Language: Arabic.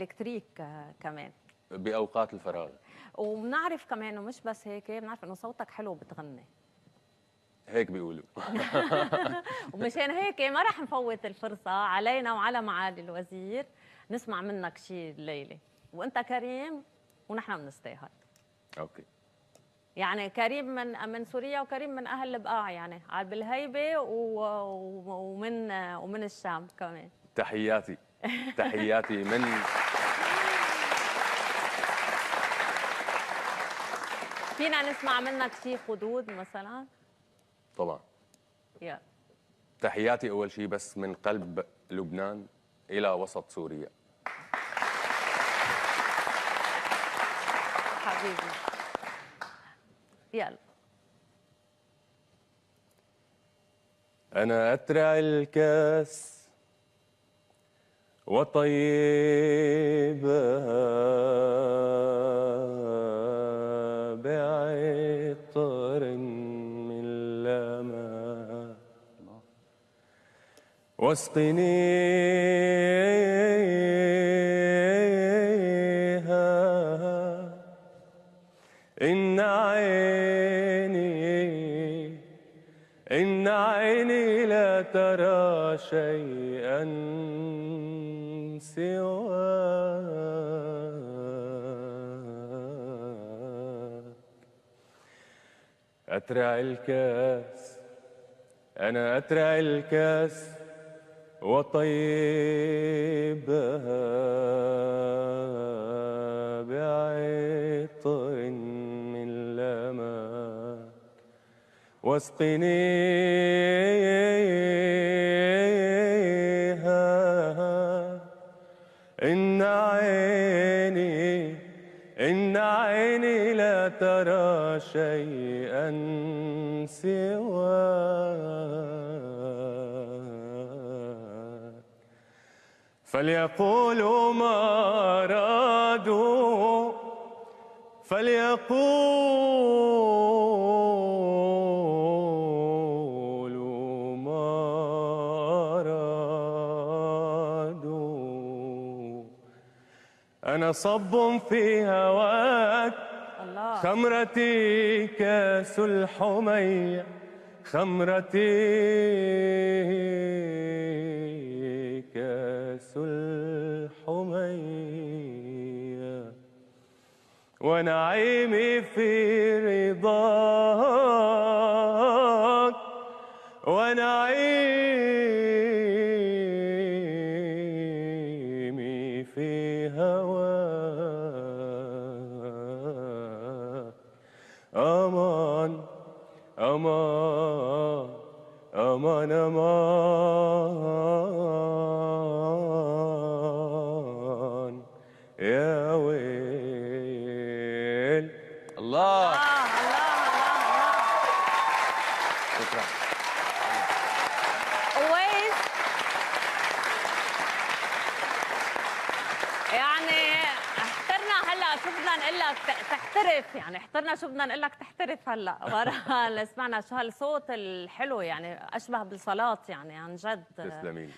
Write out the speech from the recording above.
الكتريك كمان باوقات الفراغ. وبنعرف كمان ومش بس هيك، بنعرف انه صوتك حلو بتغني. هيك بيقولوا. ومشان هيك ما رح نفوت الفرصه علينا وعلى معالي الوزير نسمع منك شيء الليله، وانت كريم ونحن بنستاهل. اوكي. يعني كريم من سوريا وكريم من اهل البقاع، يعني بالهيبه ومن الشام كمان. تحياتي تحياتي من فينا نسمع منك شيء خدود مثلا؟ طبعا. يلا. تحياتي اول شيء بس من قلب لبنان الى وسط سوريا. حبيبي يلا. أنا أترع الكاس وطيبها بعطر من لمع واسقنيها إن عيني لا ترى شيئا سواك. أترع الكاس، أنا أترع الكاس وطيبها بعطر من لمع واسقنيها إن عيني لا ترى شيئا سواك. فليقولوا ما أرادوا، فليقولوا ما أرادوا. أنا صب في هواك الله. خمرتي كاس الحمية، خمرتي كاس الحمية، ونعيمي في رضاك، ونعيمي في هواك. أمان أمان أمان أمان يا ويل. الله. شكرا. أويس، يعني احترنا هلا شو بدنا نقول لك تحترف، يعني احترنا شو بدنا نقول لك تحترف هلا ورا سمعنا شو هالصوت الحلو، يعني اشبه بالصلاة يعني عن جد. تسلمين.